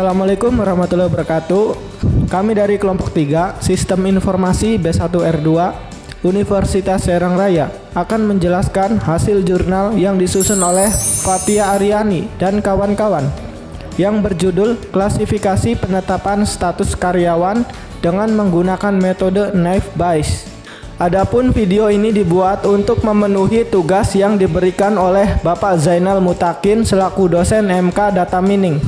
Assalamualaikum warahmatullahi wabarakatuh. Kami dari kelompok 3 Sistem Informasi B1R2 Universitas Serang Raya akan menjelaskan hasil jurnal yang disusun oleh Fatia Aryani dan kawan-kawan yang berjudul Klasifikasi Penetapan Status Karyawan dengan menggunakan metode Naive Bayes. Adapun video ini dibuat untuk memenuhi tugas yang diberikan oleh Bapak Zainal Mutakin selaku dosen MK Data Mining.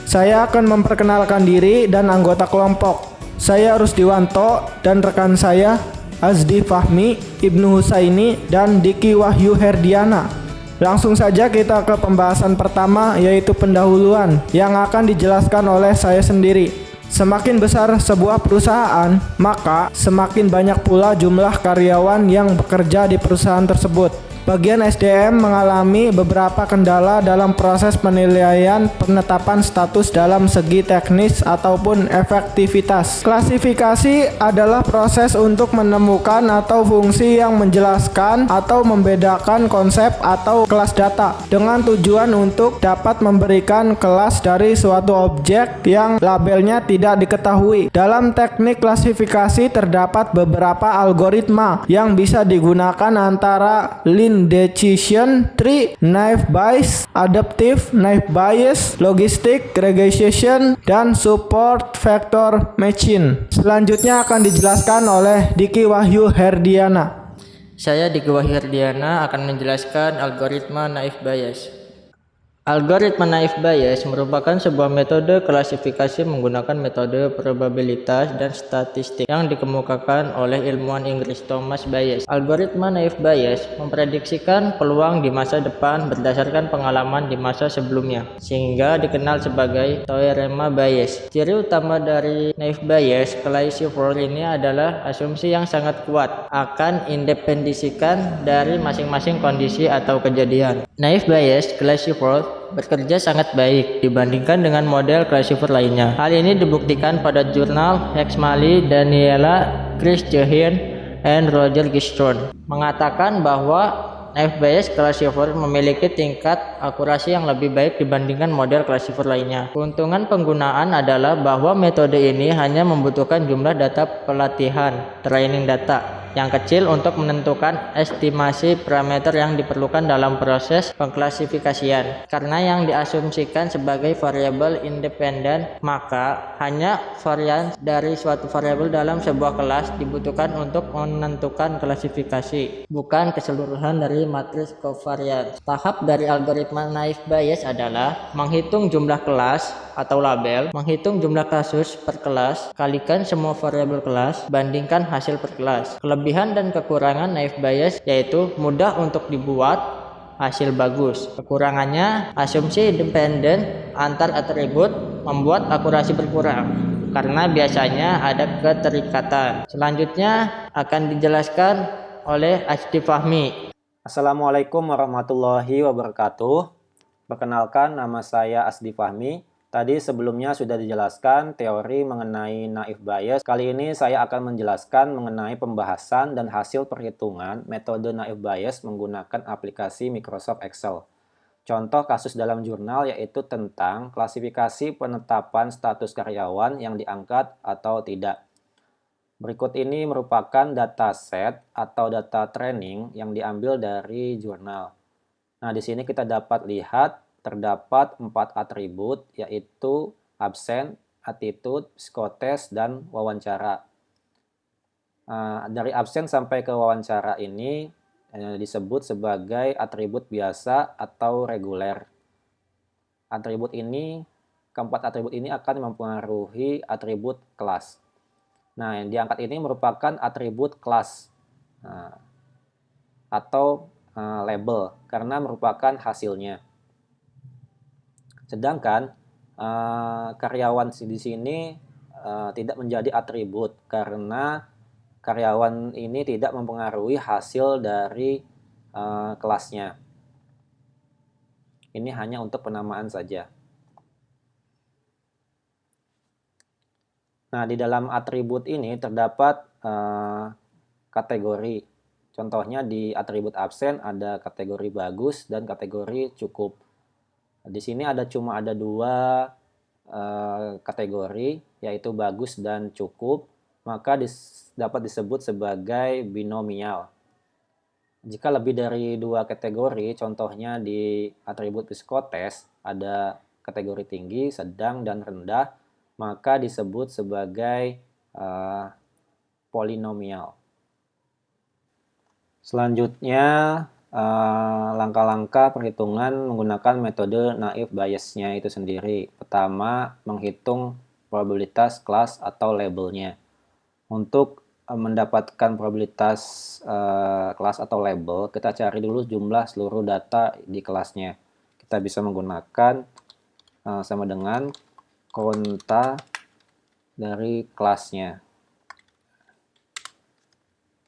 Saya akan memperkenalkan diri dan anggota kelompok. Saya Rusdiwanto dan rekan saya Azdi Fahmi, Ibnu Husaini, dan Diki Wahyu Herdiana. Langsung saja kita ke pembahasan pertama, yaitu pendahuluan yang akan dijelaskan oleh saya sendiri. Semakin besar sebuah perusahaan, maka semakin banyak pula jumlah karyawan yang bekerja di perusahaan tersebut. Bagian SDM mengalami beberapa kendala dalam proses penilaian penetapan status dalam segi teknis ataupun efektivitas. Klasifikasi adalah proses untuk menemukan atau fungsi yang menjelaskan atau membedakan konsep atau kelas data dengan tujuan untuk dapat memberikan kelas dari suatu objek yang labelnya tidak diketahui. Dalam teknik klasifikasi terdapat beberapa algoritma yang bisa digunakan antara Lean Decision Tree, Naive Bayes, Adaptive Naive Bayes, Logistic Regression, dan Support Vector Machine. Selanjutnya akan dijelaskan oleh Diki Wahyu Herdiana. Saya Diki Wahyu Herdiana akan menjelaskan algoritma Naive Bayes. Algoritma Naive Bayes merupakan sebuah metode klasifikasi menggunakan metode probabilitas dan statistik yang dikemukakan oleh ilmuwan Inggris Thomas Bayes. Algoritma Naive Bayes memprediksikan peluang di masa depan berdasarkan pengalaman di masa sebelumnya, sehingga dikenal sebagai teorema Bayes. Ciri utama dari Naive Bayes classifier ini adalah asumsi yang sangat kuat akan independisikan dari masing-masing kondisi atau kejadian. Naive Bayes classifier bekerja sangat baik dibandingkan dengan model classifier lainnya. Hal ini dibuktikan pada jurnal Hexmally, Daniela, Chris Jehin, and Roger Gistorn mengatakan bahwa Naive Bayes classifier memiliki tingkat akurasi yang lebih baik dibandingkan model classifier lainnya. Keuntungan penggunaan adalah bahwa metode ini hanya membutuhkan jumlah data pelatihan training data yang kecil untuk menentukan estimasi parameter yang diperlukan dalam proses pengklasifikasian. Karena yang diasumsikan sebagai variabel independen, maka hanya varian dari suatu variabel dalam sebuah kelas dibutuhkan untuk menentukan klasifikasi, bukan keseluruhan dari matriks covariance. Tahap dari algoritma Naive Bayes adalah menghitung jumlah kelas atau label, menghitung jumlah kasus per kelas, kalikan semua variabel kelas, bandingkan hasil per kelas. Kelebihan dan kekurangan Naive Bayes yaitu mudah untuk dibuat, hasil bagus. Kekurangannya, asumsi independen antar atribut membuat akurasi berkurang karena biasanya ada keterikatan. Selanjutnya akan dijelaskan oleh Azdi Fahmi. Assalamualaikum warahmatullahi wabarakatuh. Perkenalkan, nama saya Azdi Fahmi. Tadi sebelumnya sudah dijelaskan teori mengenai Naive Bayes. Kali ini saya akan menjelaskan mengenai pembahasan dan hasil perhitungan metode Naive Bayes menggunakan aplikasi Microsoft Excel. Contoh kasus dalam jurnal yaitu tentang klasifikasi penetapan status karyawan yang diangkat atau tidak. Berikut ini merupakan dataset atau data training yang diambil dari jurnal. Nah, di sini kita dapat lihat terdapat 4 atribut, yaitu absen, attitude, psikotes, dan wawancara. Dari absen sampai ke wawancara ini disebut sebagai atribut biasa atau reguler. Keempat atribut ini akan mempengaruhi atribut kelas. Nah, yang diangkat ini merupakan atribut kelas atau label, karena merupakan hasilnya. Sedangkan karyawan di sini tidak menjadi atribut karena karyawan ini tidak mempengaruhi hasil dari kelasnya. Ini hanya untuk penamaan saja. Nah, di dalam atribut ini terdapat kategori. Contohnya di atribut absen ada kategori bagus dan kategori cukup. Di sini cuma ada 2 kategori, yaitu bagus dan cukup, maka dapat disebut sebagai binomial. Jika lebih dari 2 kategori, contohnya di atribut psikotes, ada kategori tinggi, sedang, dan rendah, maka disebut sebagai polinomial. Selanjutnya, langkah-langkah perhitungan menggunakan metode naive Bayes-nya itu sendiri. Pertama, menghitung probabilitas kelas atau labelnya. Untuk mendapatkan probabilitas kelas atau label, kita cari dulu jumlah seluruh data di kelasnya. Kita bisa menggunakan sama dengan konta dari kelasnya.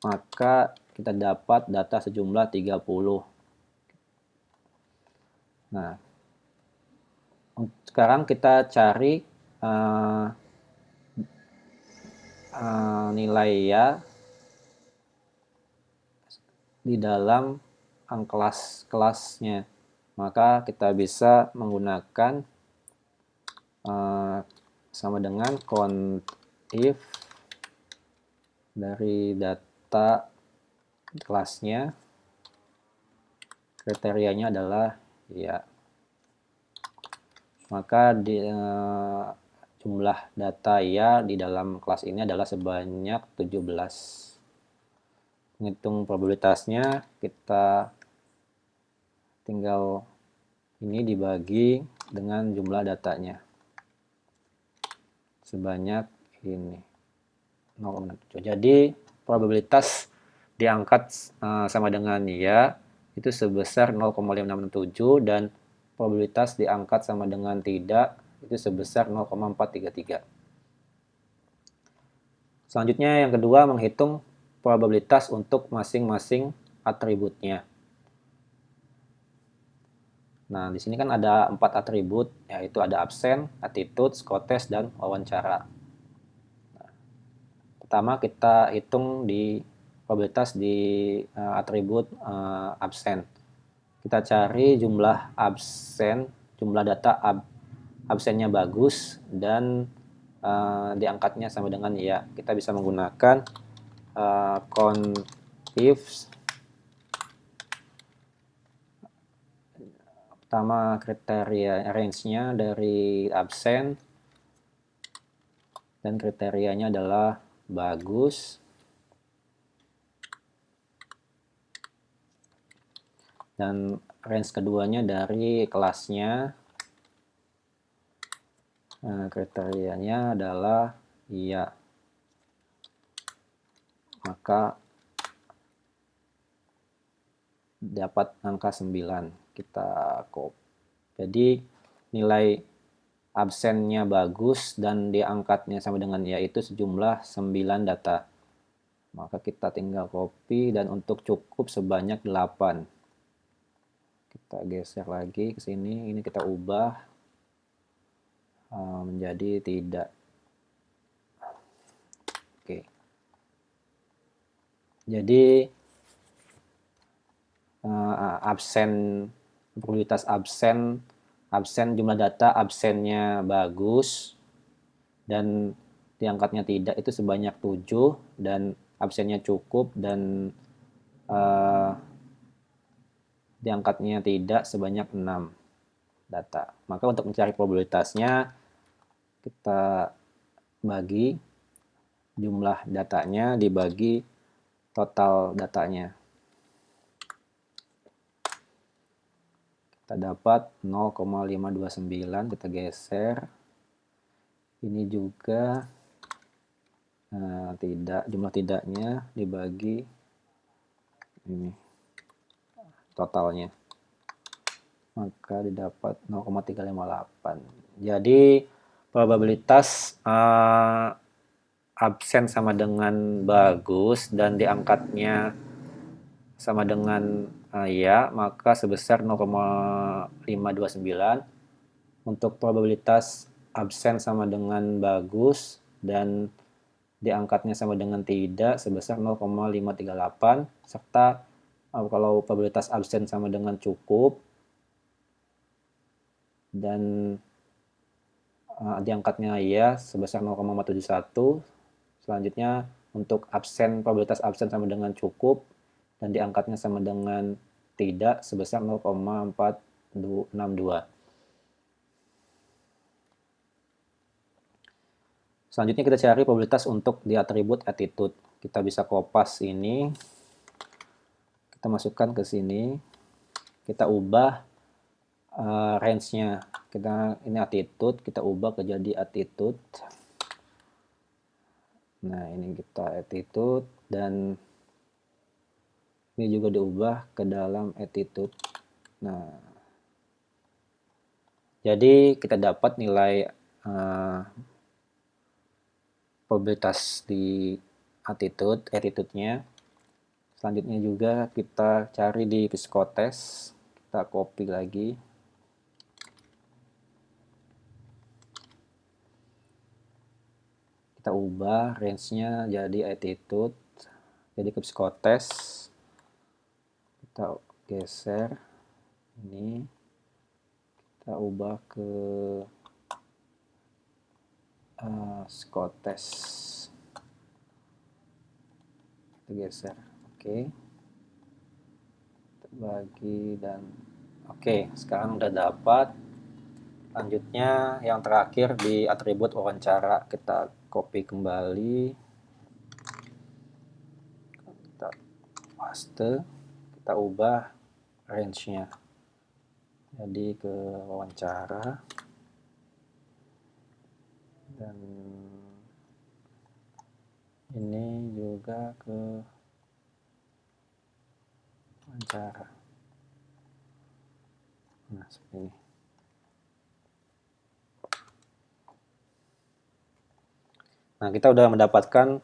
Maka kita dapat data sejumlah 30. Nah, sekarang kita cari nilai ya di dalam kelasnya. Maka kita bisa menggunakan sama dengan contif dari data kelasnya, kriterianya adalah ya. Maka jumlah data ya di dalam kelas ini adalah sebanyak 17. Menghitung probabilitasnya, kita tinggal ini dibagi dengan jumlah datanya. Sebanyak ini 0,7. Jadi probabilitas diangkat sama dengan ya itu sebesar 0,567 dan probabilitas diangkat sama dengan tidak itu sebesar 0,433. Selanjutnya yang kedua, menghitung probabilitas untuk masing-masing atributnya. Nah, di sini kan ada 4 atribut, yaitu ada absen, attitude, psikotes, dan wawancara. Nah, pertama kita hitung di probabilitas di atribut absen. Kita cari jumlah absen, jumlah data absennya bagus, dan diangkatnya sama dengan ya. Kita bisa menggunakan contif pertama kriteria range-nya dari absen dan kriterianya adalah bagus, dan range keduanya dari kelasnya, kriterianya adalah iya. Maka dapat angka 9. Kita copy. Jadi nilai absennya bagus dan diangkatnya sama dengan ya itu sejumlah 9 data. Maka kita tinggal copy dan untuk cukup sebanyak 8. Kita geser lagi ke sini, ini kita ubah menjadi tidak. Oke. Jadi absen, probabilitas absen jumlah data absennya bagus dan diangkatnya tidak itu sebanyak 7 dan absennya cukup dan diangkatnya tidak sebanyak 6 data. Maka untuk mencari probabilitasnya kita bagi jumlah datanya dibagi total datanya. Kita dapat 0,529, kita geser. Ini juga tidak, jumlah tidaknya dibagi ini totalnya. Maka didapat 0,358. Jadi probabilitas absen sama dengan bagus dan diangkatnya sama dengan ya, maka sebesar 0,529. Untuk probabilitas absen sama dengan bagus dan diangkatnya sama dengan tidak sebesar 0,538, serta kalau probabilitas absen sama dengan cukup dan diangkatnya iya sebesar 0,471. Selanjutnya untuk absen, probabilitas absen sama dengan cukup dan diangkatnya sama dengan tidak sebesar 0,462. Selanjutnya kita cari probabilitas untuk di atribut attitude. Kita bisa kopas ini, kita masukkan ke sini, kita ubah range-nya. Ini attitude, kita ubah ke jadi attitude. Nah, ini kita attitude dan ini juga diubah ke dalam attitude. Nah, jadi kita dapat nilai probabilitas di attitude-nya. Selanjutnya juga kita cari di psikotest, kita copy lagi. Kita ubah range-nya jadi attitude, jadi ke psikotest. Kita geser ini, kita ubah ke psikotest. Kita geser, oke. Kita bagi dan oke, sekarang udah dapat. Selanjutnya yang terakhir di atribut wawancara, kita copy kembali, kita paste, kita ubah range-nya jadi ke wawancara dan ini juga ke wawancara. Nah, seperti ini. Nah, kita udah mendapatkan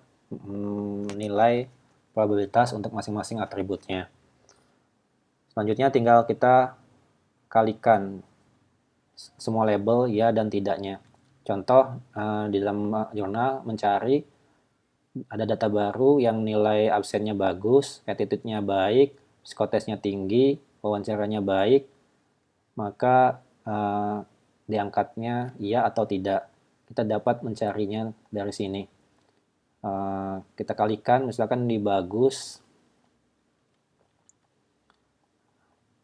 nilai probabilitas untuk masing-masing atributnya. Selanjutnya tinggal kita kalikan semua label ya dan tidaknya. Contoh, di dalam jurnal mencari ada data baru yang nilai absennya bagus, attitude-nya baik, psikotestnya tinggi, wawancaranya baik, maka diangkatnya iya atau tidak. Kita dapat mencarinya dari sini. Kita kalikan, misalkan di bagus,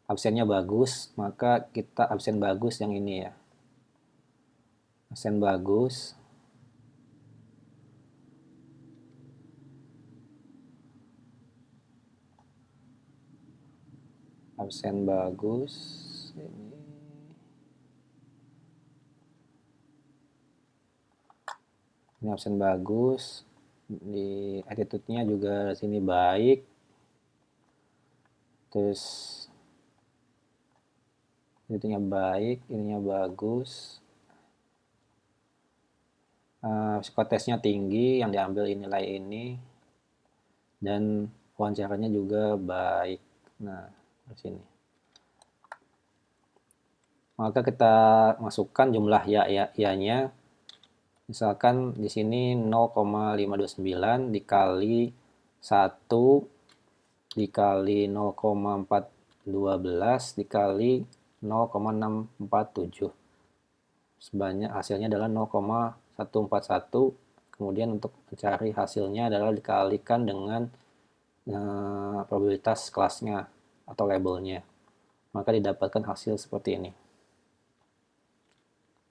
absennya bagus, maka kita absen bagus yang ini ya. Absen bagus. Absen bagus. Ini absen bagus. Di attitude-nya juga sini baik. Terus ininya baik, ininya bagus. Psikotestnya tinggi, yang diambil nilai ini. Dan wawancaranya juga baik. Nah, di sini. Maka kita masukkan jumlah ya-nya. Misalkan di sini 0,529 dikali 1 dikali 0,412 dikali 0,647. Sebanyak hasilnya adalah 0,141. Kemudian untuk mencari hasilnya adalah dikalikan dengan probabilitas kelasnya atau labelnya. Maka didapatkan hasil seperti ini.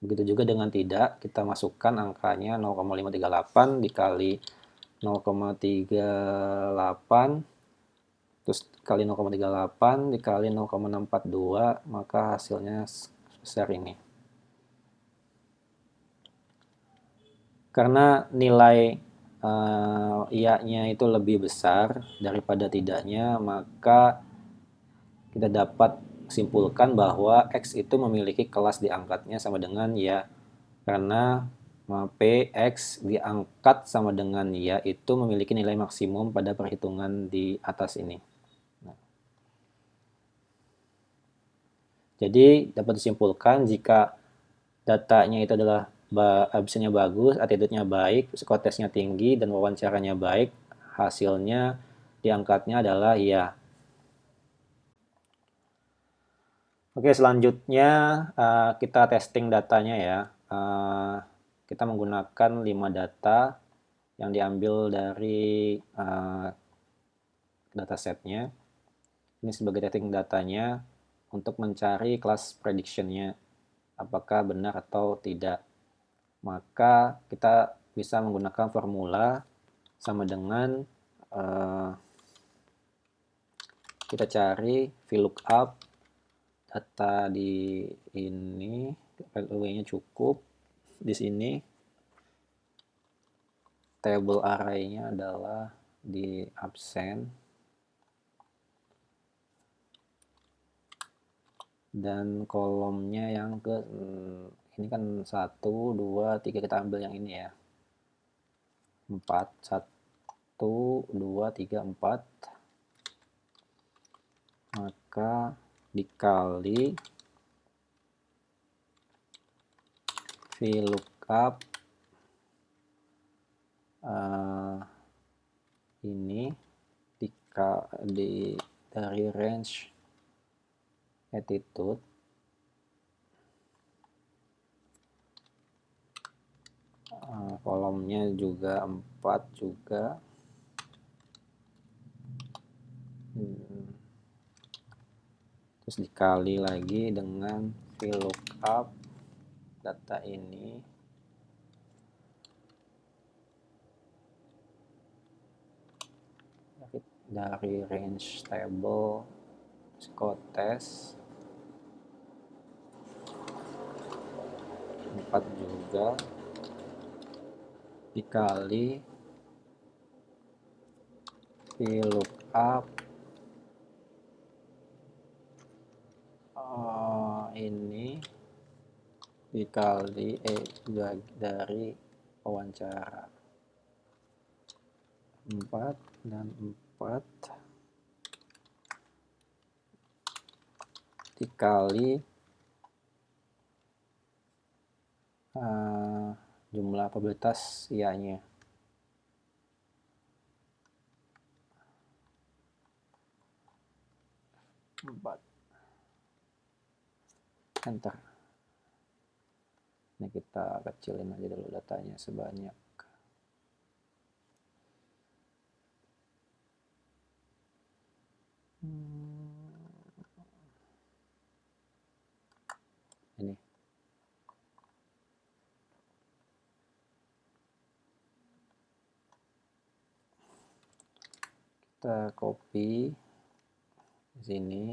Begitu juga dengan tidak, kita masukkan angkanya 0,538 dikali 0,38 terus kali 0,38 dikali 0,642, maka hasilnya sebesar ini. Karena nilai iya-nya itu lebih besar daripada tidaknya, maka kita dapat simpulkan bahwa X itu memiliki kelas diangkatnya sama dengan ya, karena Px diangkat sama dengan ya itu memiliki nilai maksimum pada perhitungan di atas ini. Nah. Jadi dapat disimpulkan jika datanya itu adalah absennya bagus, attitude-nya baik, psikotestnya tinggi, dan wawancaranya baik, hasilnya diangkatnya adalah ya. Oke, selanjutnya kita testing datanya ya. kita menggunakan 5 data yang diambil dari datasetnya. Ini sebagai testing datanya untuk mencari kelas prediction-nya, apakah benar atau tidak. Maka kita bisa menggunakan formula sama dengan kita cari VLOOKUP data di ini, value-nya cukup di sini, table array-nya adalah di absen, dan kolomnya yang ke ini kan 1, 2, 3, kita ambil yang ini ya, 4, 1, 2, 3, 4, maka dikali VLOOKUP ini dari range attitude kolomnya juga 4 juga, terus dikali lagi dengan VLOOKUP data ini dari range table psikotes 4 juga, dikali VLOOKUP ini dikali dari wawancara 4 dan 4 dikali jumlah probabilitas iya-nya. Enter. Ini kita kecilin aja dulu datanya sebanyak ini. Kita copy di sini.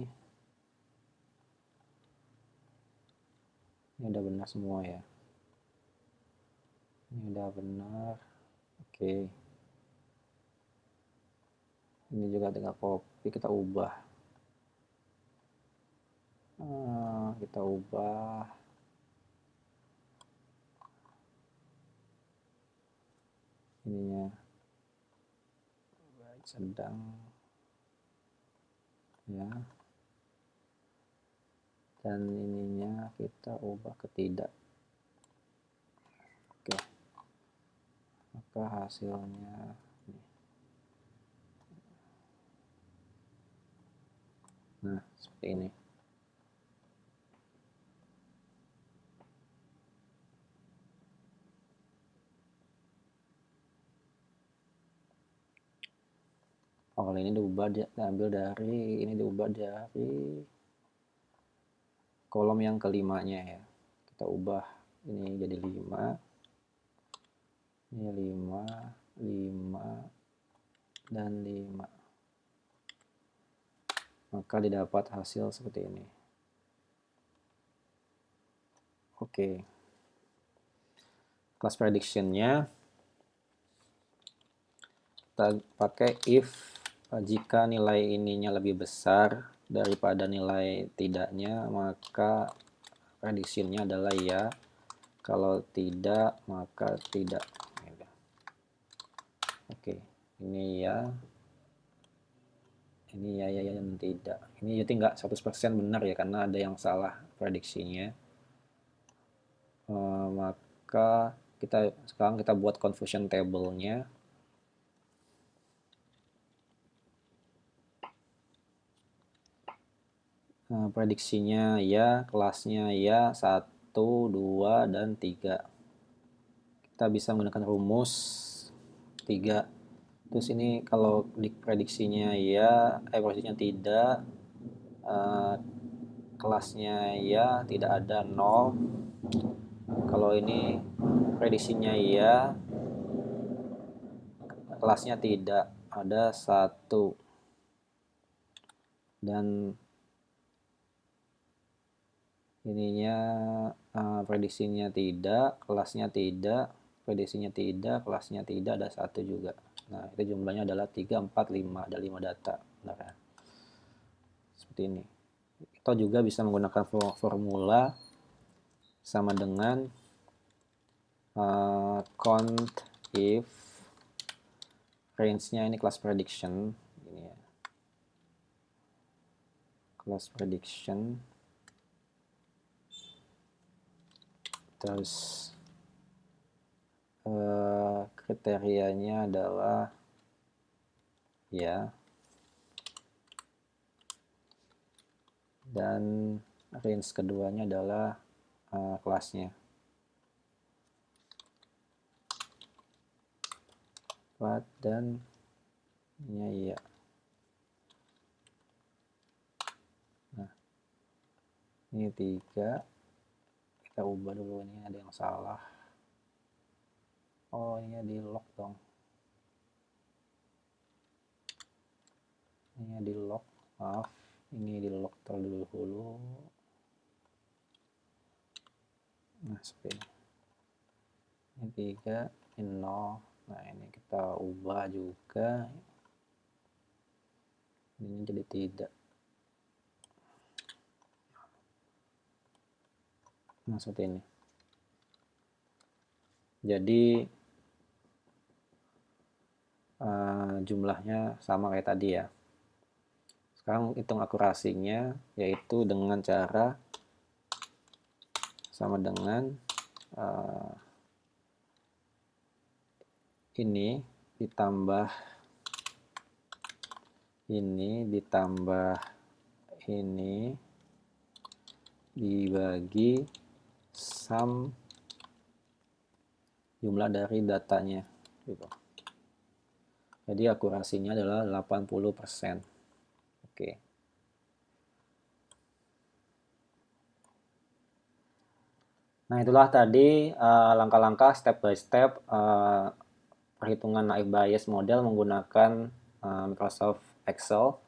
Ini udah benar semua ya. Ini udah benar. Oke. Ini juga tinggal copy, kita ubah. Kita ubah ininya baik sedang ya, dan ininya kita ubah ke tidak. Oke, maka hasilnya nih. Nah, seperti ini. Kalau ini diambil dari, ini diubah dari kolom yang kelimanya ya. Kita ubah ini jadi 5. Ini 5, 5, dan 5. Maka didapat hasil seperti ini. Oke. Class prediction-nya kita pakai if jika nilai ininya lebih besar daripada nilai tidaknya, maka prediksinya adalah ya. Kalau tidak, maka tidak. Oke, ini ya. Ini ya dan tidak. Ini jadi nggak 100% benar ya, karena ada yang salah prediksinya. Maka sekarang kita buat confusion table-nya. Prediksinya ya, kelasnya ya 1, 2, dan 3. Kita bisa menggunakan rumus 3. Terus ini kalau prediksinya ya, prediksinya tidak, kelasnya ya, tidak ada 0. Kalau ini prediksinya iya, kelasnya tidak, ada 1. Dan ininya prediksinya tidak, kelasnya tidak, prediksinya tidak, kelasnya tidak, ada 1 juga. Nah, itu jumlahnya adalah 3, 4, 5, ada 5 data. Benar ya? Seperti ini. Kita juga bisa menggunakan formula sama dengan count if range-nya ini class prediction, ini ya. Class prediction, terus kriterianya adalah ya, dan range keduanya adalah kelasnya. Dan ini ya. Nah, ini 3. Kita ubah dulu, ini ada yang salah. Oh, ini di lock dong. Ini di lock, maaf. Ini di lock terlebih dahulu. Nah, seperti ini. Ini 3, ini 0. Nah, ini kita ubah juga. Ini jadi tidak. Nah, seperti ini. Jadi jumlahnya sama kayak tadi ya. Sekarang hitung akurasinya, yaitu dengan cara sama dengan ini ditambah ini dibagi sum jumlah dari datanya gitu. Jadi akurasinya adalah 80%. Oke. Nah, itulah tadi langkah-langkah step by step perhitungan naib Bayes model menggunakan Microsoft Excel.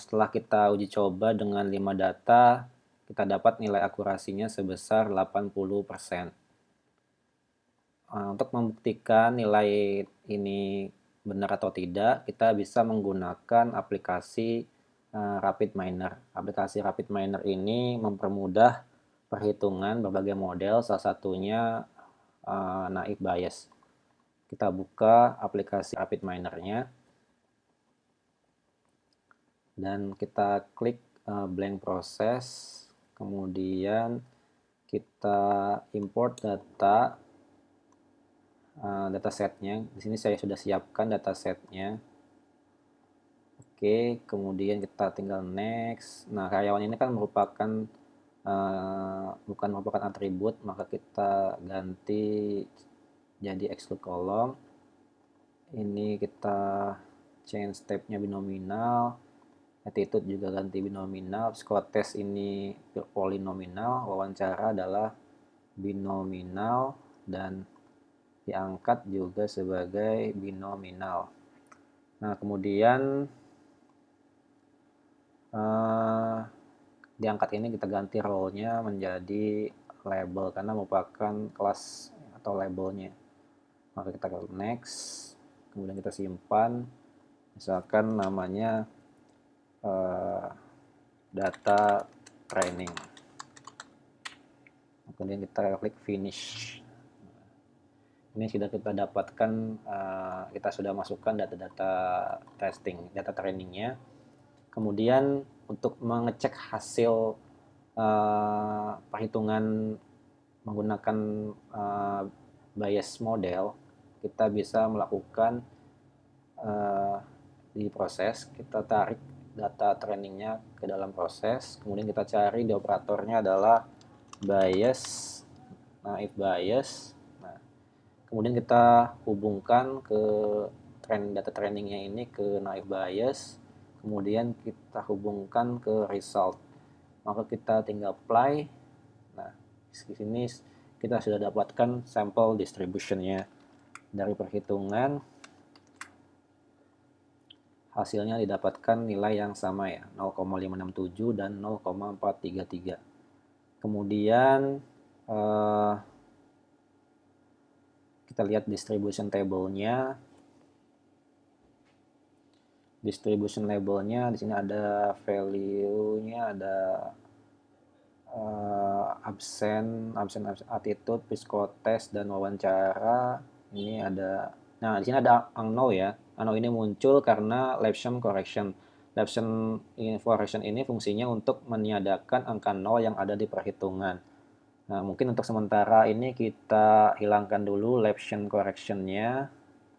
Setelah kita uji coba dengan 5 data, kita dapat nilai akurasinya sebesar 80%. Untuk membuktikan nilai ini benar atau tidak, kita bisa menggunakan aplikasi RapidMiner. Aplikasi RapidMiner ini mempermudah perhitungan berbagai model, salah satunya naib Bayes. Kita buka aplikasi RapidMiner-nya dan kita klik blank process, kemudian kita import datasetnya. Di sini saya sudah siapkan datasetnya. Oke, kemudian kita tinggal next. Nah, karyawan ini kan bukan merupakan atribut, maka kita ganti jadi exclude column. Ini kita change step-nya binominal, attitude juga ganti binominal, score test ini polinominal, wawancara adalah binominal, dan diangkat juga sebagai binominal. Nah, kemudian diangkat ini kita ganti role-nya menjadi label karena merupakan kelas atau labelnya. Maka kita klik next, kemudian kita simpan, misalkan namanya data training. Kemudian kita klik finish. Ini sudah kita dapatkan, kita sudah masukkan data-data testing, data trainingnya. Kemudian untuk mengecek hasil perhitungan menggunakan Bayes model, kita bisa melakukan di proses, kita tarik data trainingnya ke dalam proses. Kemudian kita cari di operatornya adalah bias, naif bias. Nah, kemudian kita hubungkan ke data trainingnya ini ke naif bias. Kemudian kita hubungkan ke result. Maka kita tinggal apply. Nah, di sini kita sudah dapatkan sampel distributionnya. Dari perhitungan hasilnya didapatkan nilai yang sama ya, 0,567 dan 0,433. Kemudian kita lihat distribution table-nya. Distribution label-nya di sini ada value-nya, ada absen, attitude, psikotest dan wawancara. Ini ada, nah di sini ada unknown ya. Unknown ini muncul karena Levsham correction. Levsham correction ini fungsinya untuk meniadakan angka 0 yang ada di perhitungan. Nah, mungkin untuk sementara ini kita hilangkan dulu Levsham correction-nya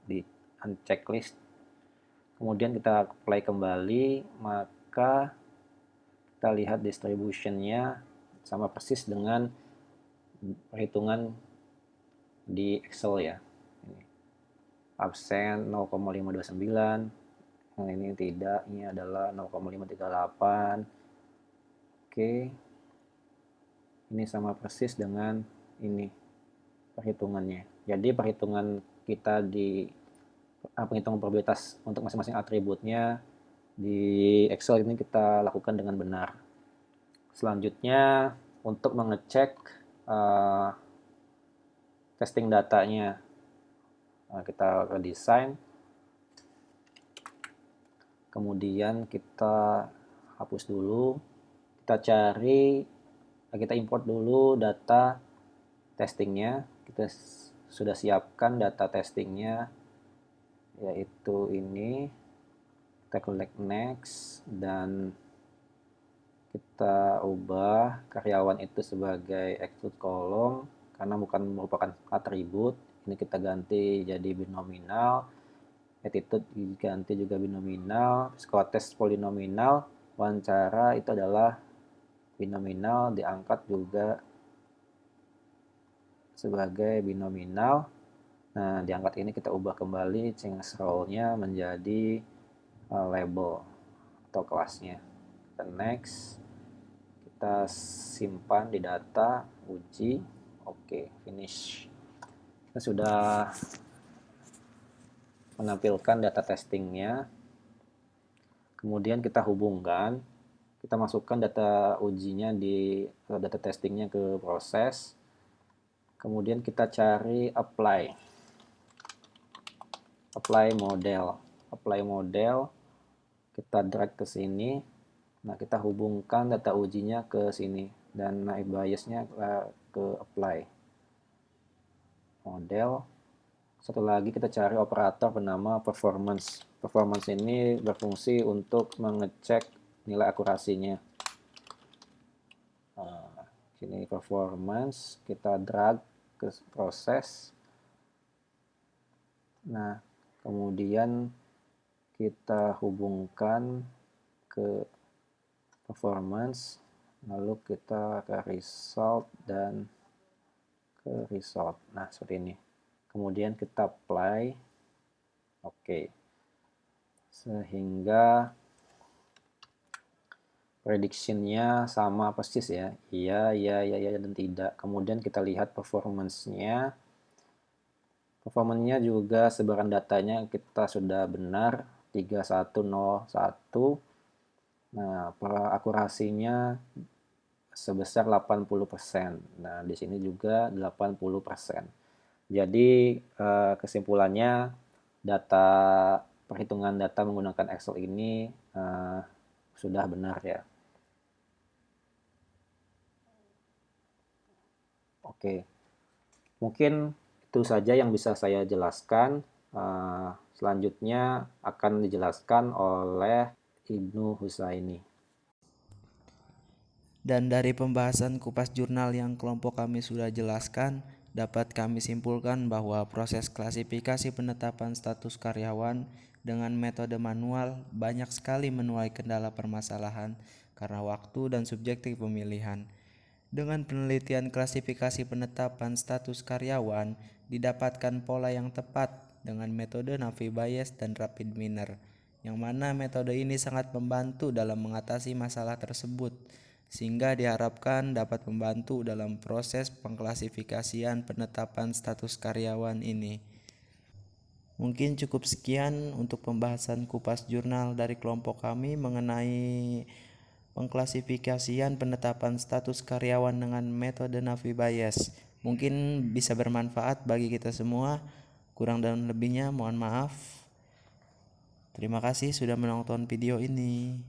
di unchecklist. Kemudian kita apply kembali, maka kita lihat distribution-nya sama persis dengan perhitungan di Excel ya. Absen 0,529, yang ini tidak, ini adalah 0,538. Oke, ini sama persis dengan ini perhitungannya. Jadi perhitungan kita di penghitungan probabilitas untuk masing-masing atributnya di Excel ini kita lakukan dengan benar. Selanjutnya untuk mengecek testing datanya, kita redesign, kemudian kita hapus dulu, kita import dulu data testingnya. Kita sudah siapkan data testingnya, yaitu ini. Kita klik next dan kita ubah karyawan itu sebagai exclude column karena bukan merupakan atribut. Ini kita ganti jadi binominal, attitude diganti juga binominal, psikotest polinominal, wawancara itu adalah binominal, diangkat juga sebagai binominal. Nah, diangkat ini kita ubah kembali change role-nya menjadi label atau kelasnya. Kita next, kita simpan di data, uji, oke, finish. Kita sudah menampilkan data testingnya. Kemudian kita hubungkan, kita masukkan data ujinya di data testingnya ke proses. Kemudian kita cari apply model, kita drag ke sini. Nah, kita hubungkan data ujinya ke sini dan naik biasnya ke apply model. Satu lagi kita cari operator bernama performance. Performance ini berfungsi untuk mengecek nilai akurasinya. Sini performance, kita drag ke proses. Nah, kemudian kita hubungkan ke performance, lalu kita ke result dan ke result. Nah, seperti ini. Kemudian kita apply. Oke. Sehingga prediction-nya sama persis ya. Iya, dan tidak. Kemudian kita lihat performance-nya. Performance-nya juga sebaran datanya kita sudah benar, 3101. Nah, akurasinya sebesar 80%. Nah, di sini juga 80%. Jadi, kesimpulannya data perhitungan data menggunakan Excel ini sudah benar ya. Oke. Mungkin itu saja yang bisa saya jelaskan. Selanjutnya akan dijelaskan oleh Ibnu Husaini. Dan dari pembahasan kupas jurnal yang kelompok kami sudah jelaskan, dapat kami simpulkan bahwa proses klasifikasi penetapan status karyawan Dengan metode manual, banyak sekali menuai kendala permasalahan karena waktu dan subjektif pemilihan. Dengan penelitian klasifikasi penetapan status karyawan, didapatkan pola yang tepat dengan metode Naive Bayes dan Rapid Miner, yang mana metode ini sangat membantu dalam mengatasi masalah tersebut, sehingga diharapkan dapat membantu dalam proses pengklasifikasian penetapan status karyawan ini. Mungkin cukup sekian untuk pembahasan kupas jurnal dari kelompok kami mengenai pengklasifikasian penetapan status karyawan dengan metode Naive Bayes. Mungkin bisa bermanfaat bagi kita semua. Kurang dan lebihnya mohon maaf. Terima kasih sudah menonton video ini.